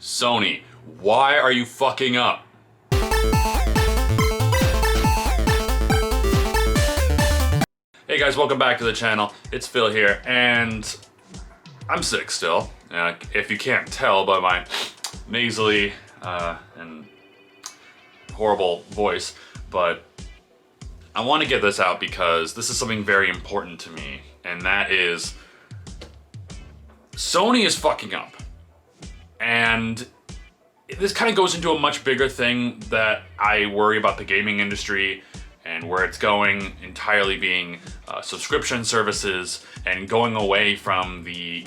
Sony, why are you fucking up? Hey guys, welcome back to the channel. It's Phil here, and I'm sick still. If you can't tell by my nasally and horrible voice, but I want to get this out because this is something very important to me, and that is Sony is fucking up. And this kind of goes into a much bigger thing that I worry about the gaming industry and where it's going, entirely being subscription services and going away from the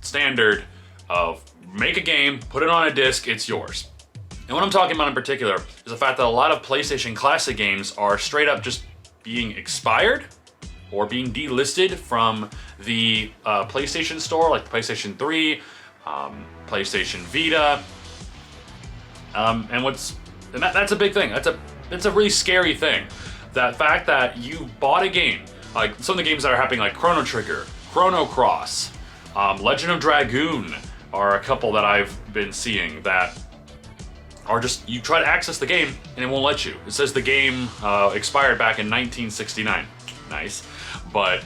standard of make a game, put it on a disc, it's yours. And what I'm talking about in particular is the fact that a lot of PlayStation Classic games are straight up just being expired or being delisted from the PlayStation Store, like the PlayStation 3, PlayStation Vita, and that's a big thing. That's a really scary thing. That fact that you bought a game, like some of the games that are happening, like Chrono Trigger, Chrono Cross, Legend of Dragoon, are a couple that I've been seeing that are just, you try to access the game and it won't let you. It says the game expired back in 1969. Nice, but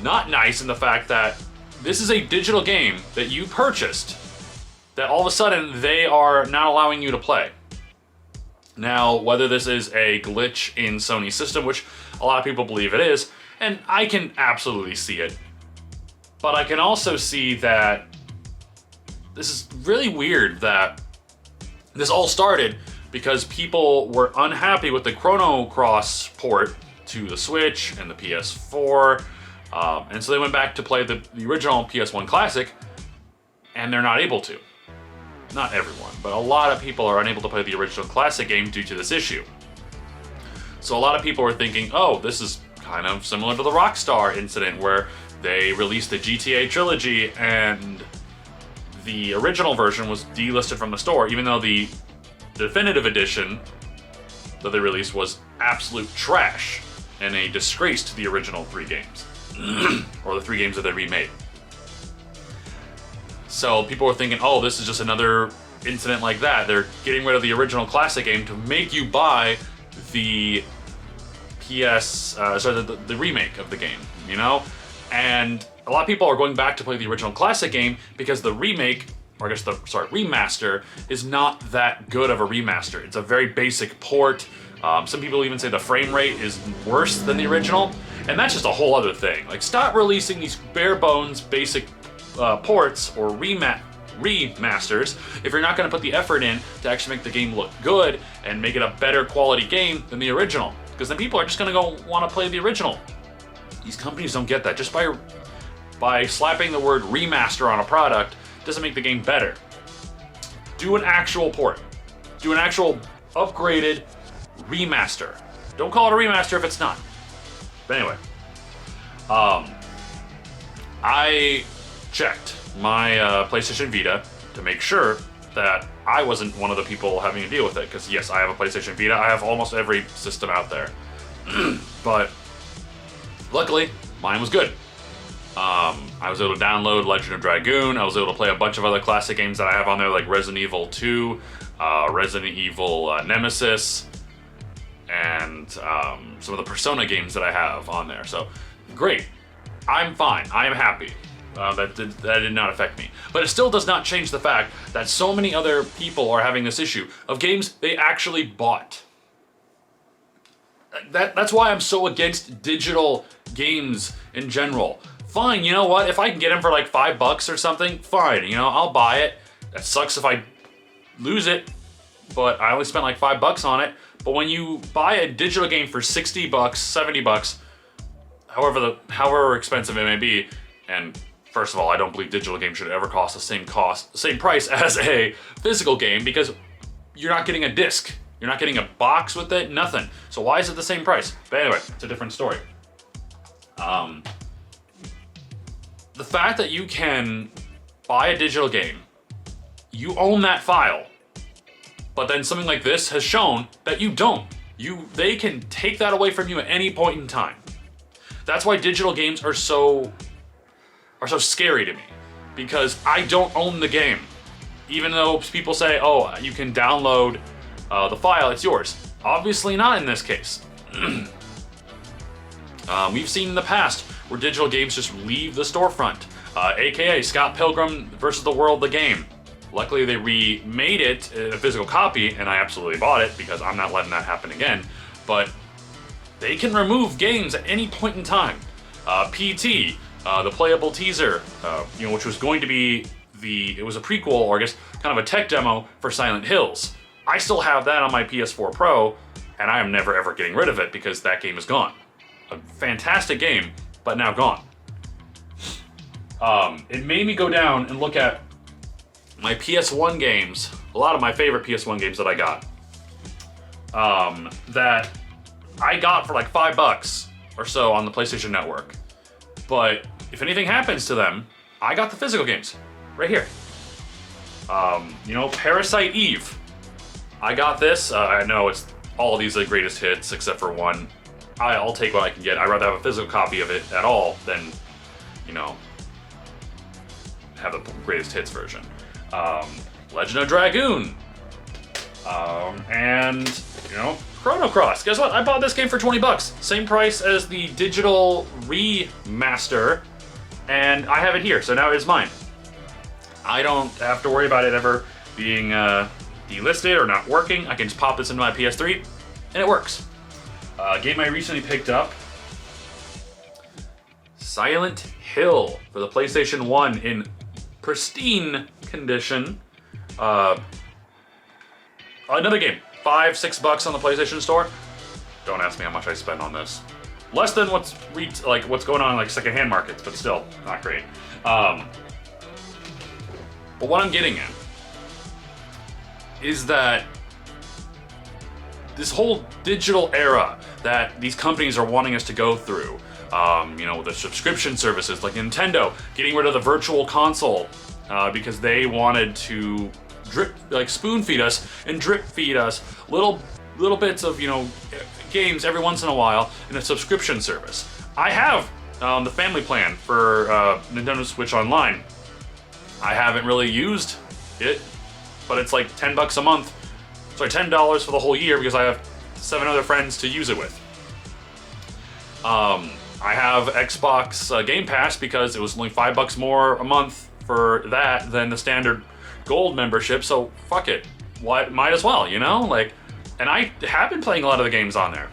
not nice in the fact that this is a digital game that you purchased that all of a sudden they are not allowing you to play. Now, whether this is a glitch in Sony's system, which a lot of people believe it is, and I can absolutely see it, but I can also see that this is really weird that this all started because people were unhappy with the Chrono Cross port to the Switch and the PS4, and so they went back to play the original PS1 Classic, and they're not able to. Not everyone, but a lot of people are unable to play the original Classic game due to this issue. So a lot of people are thinking, oh, this is kind of similar to the Rockstar incident where they released the GTA trilogy and the original version was delisted from the store, even though the definitive edition that they released was absolute trash and a disgrace to the original 3 games, or the 3 games that they remade. So people were thinking, oh, this is just another incident like that. They're getting rid of the original Classic game to make you buy the the remake of the game, you know? And a lot of people are going back to play the original Classic game because the remake, or I guess remaster, is not that good of a remaster. It's a very basic port. Some people even say the frame rate is worse than the original, and that's just a whole other thing. Like, stop releasing these bare bones basic ports or remasters if you're not going to put the effort in to actually make the game look good and make it a better quality game than the original, because then people are just going to go want to play the original. These companies don't get that. Just by slapping the word remaster on a product doesn't make the game better. Do an actual port. Do an actual upgraded remaster. Don't call it a remaster if it's not. But anyway, I checked my PlayStation Vita to make sure that I wasn't one of the people having to deal with it, because yes, I have a PlayStation Vita. I have almost every system out there. But luckily, mine was good. I was able to download Legend of Dragoon. I was able to play a bunch of other classic games that I have on there, like Resident Evil 2, Resident Evil Nemesis, and some of the Persona games that I have on there. So, great. I'm fine. I am happy. That did not affect me. But it still does not change the fact that so many other people are having this issue of games they actually bought. That's why I'm so against digital games in general. Fine, you know what? If I can get them for like $5 or something, fine. You know, I'll buy it. That sucks if I lose it, but I only spent like $5 on it. But when you buy a digital game for $60, $70, however expensive it may be, and first of all, I don't believe digital games should ever cost the same price as a physical game, because you're not getting a disc. You're not getting a box with it, nothing. So why is it the same price? But anyway, it's a different story. The fact that you can buy a digital game, you own that file, but then something like this has shown that you don't. They can take that away from you at any point in time. That's why digital games are so scary to me, because I don't own the game. Even though people say, oh, you can download the file, it's yours. Obviously not in this case. We've seen in the past where digital games just leave the storefront, aka Scott Pilgrim vs. the World, the game. Luckily they remade it in a physical copy, and I absolutely bought it because I'm not letting that happen again. But they can remove games at any point in time. PT, the playable teaser, which was going to be it was a prequel, or I guess kind of a tech demo for Silent Hills. I still have that on my PS4 Pro, and I am never ever getting rid of it because that game is gone. A fantastic game, but now gone. It made me go down and look at my PS1 games, a lot of my favorite PS1 games that I got, that I got for like $5 or so on the PlayStation Network. But if anything happens to them, I got the physical games right here. Parasite Eve. I got this. I know it's all of these are the greatest hits except for one. I'll take what I can get. I'd rather have a physical copy of it at all than, have the greatest hits version. Legend of Dragoon. And Chrono Cross. Guess what? I bought this game for $20. Same price as the digital remaster, and I have it here, so now it is mine. I don't have to worry about it ever being delisted or not working. I can just pop this into my PS3, and it works. A game I recently picked up, Silent Hill for the PlayStation 1 in pristine condition. Another game, $5-6 on the PlayStation Store. Don't ask me how much I spent on this. Less than what's going on in like secondhand markets, but still not great. But what I'm getting at is that this whole digital era that these companies are wanting us to go through, the subscription services like Nintendo getting rid of the virtual console because they wanted to spoon feed us and drip feed us little bits of games every once in a while in a subscription service. I have the family plan for Nintendo Switch Online. I haven't really used it, but it's like $10 a month. Sorry, $10 for the whole year because I have 7 other friends to use it with. I have Xbox Game Pass because it was only $5 more a month for that than the standard gold membership, so fuck it. Might as well, and I have been playing a lot of the games on there.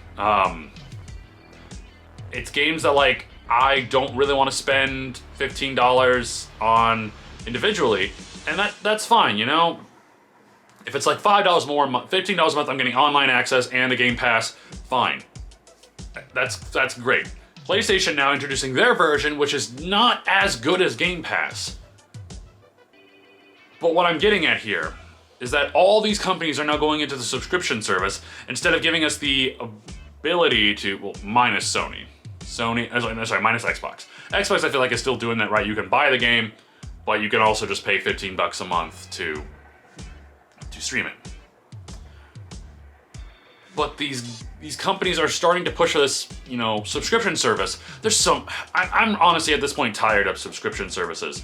It's games that I don't really want to spend $15 on individually, and that's fine, If it's like $5 more a month, $15 a month, I'm getting online access and the Game Pass, fine. That's great. PlayStation now introducing their version, which is not as good as Game Pass. But what I'm getting at here is that all these companies are now going into the subscription service instead of giving us the ability to, minus Sony. Minus Xbox. Xbox, I feel like, is still doing that right. You can buy the game, but you can also just pay $15 a month to stream it. But these companies are starting to push for this, subscription service. I'm honestly at this point tired of subscription services.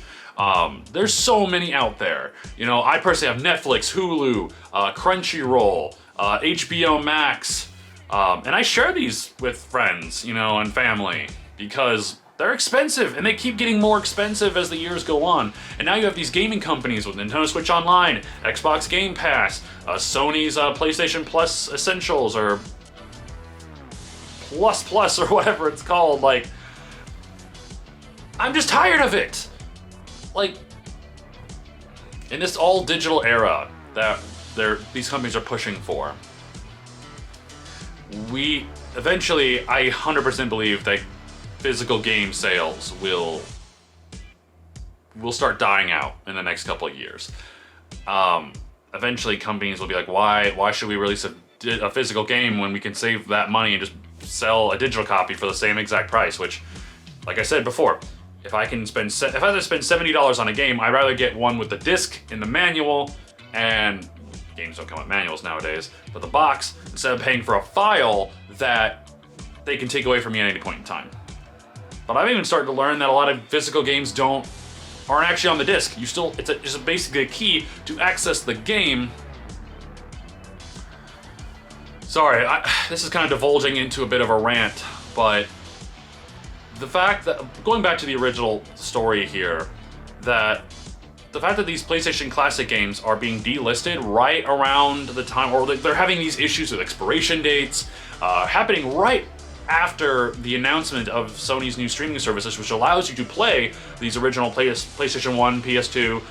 There's so many out there. I personally have Netflix, Hulu, Crunchyroll, HBO Max, and I share these with friends, and family because they're expensive and they keep getting more expensive as the years go on. And now you have these gaming companies with Nintendo Switch Online, Xbox Game Pass, Sony's PlayStation Plus Essentials or Plus or whatever it's called. I'm just tired of it. In this all digital era that these companies are pushing for, I 100% believe that physical game sales will start dying out in the next couple of years. Eventually companies will be like, why should we release a physical game when we can save that money and just sell a digital copy for the same exact price? Which, like I said before, if I have to spend $70 on a game, I'd rather get one with the disc in the manual, and games don't come with manuals nowadays, but the box, instead of paying for a file that they can take away from me at any point in time. But I've even started to learn that a lot of physical games don't aren't actually on the disc. It's basically a key to access the game. Sorry, this is kind of divulging into a bit of a rant, but the fact that, going back to the original story here, that the fact that these PlayStation Classic games are being delisted right around the time, or they're having these issues with expiration dates, happening right after the announcement of Sony's new streaming services, which allows you to play these original PlayStation 1, PS2,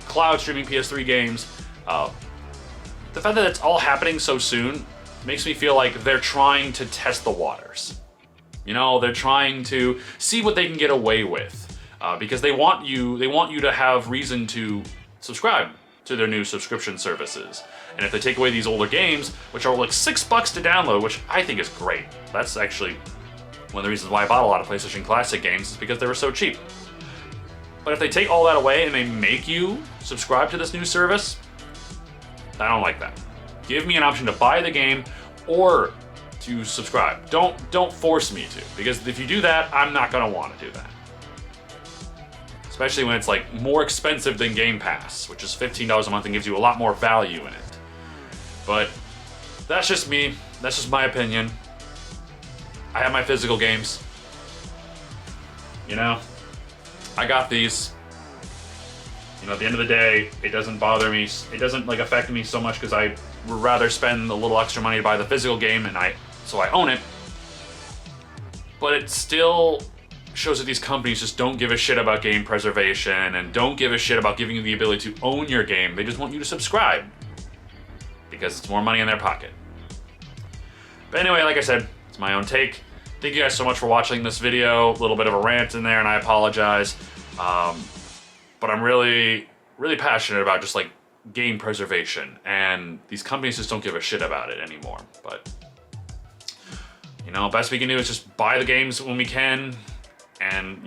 cloud streaming PS3 games. The fact that it's all happening so soon makes me feel like they're trying to test the waters. You know, they're trying to see what they can get away with. Because they want you to have reason to subscribe to their new subscription services. And if they take away these older games, which are like $6 to download, which I think is great. That's actually one of the reasons why I bought a lot of PlayStation Classic games, is because they were so cheap. But if they take all that away and they make you subscribe to this new service, I don't like that. Give me an option to buy the game or to subscribe. Don't force me to, because if you do that, I'm not gonna want to do that. Especially when it's like more expensive than Game Pass, which is $15 a month and gives you a lot more value in it. But that's just me. That's just my opinion. I have my physical games. You know, I got these. You know, at the end of the day, it doesn't bother me. It doesn't like affect me so much because I would rather spend a little extra money to buy the physical game, so I own it. But it still shows that these companies just don't give a shit about game preservation and don't give a shit about giving you the ability to own your game. They just want you to subscribe because it's more money in their pocket. But anyway, like I said, it's my own take. Thank you guys so much for watching this video. A little bit of a rant in there, and I apologize. But I'm really, really passionate about just like game preservation, and these companies just don't give a shit about it anymore. But you know, best we can do is just buy the games when we can. And,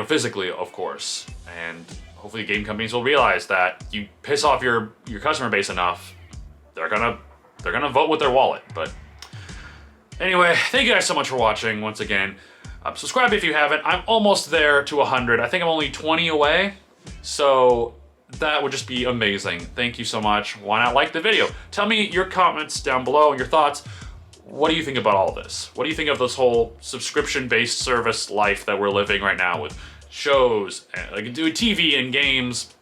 physically, of course. And hopefully game companies will realize that you piss off your customer base enough, they're gonna vote with their wallet. But anyway, thank you guys so much for watching once again. Subscribe if you haven't. I'm almost there to 100. I think I'm only 20 away. So that would just be amazing. Thank you so much. Why not like the video? Tell me your comments down below and your thoughts. What do you think about all this? What do you think of this whole subscription-based service life that we're living right now with shows, like TV and games?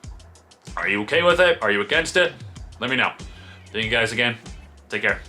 Are you okay with it? Are you against it? Let me know. Thank you guys again. Take care.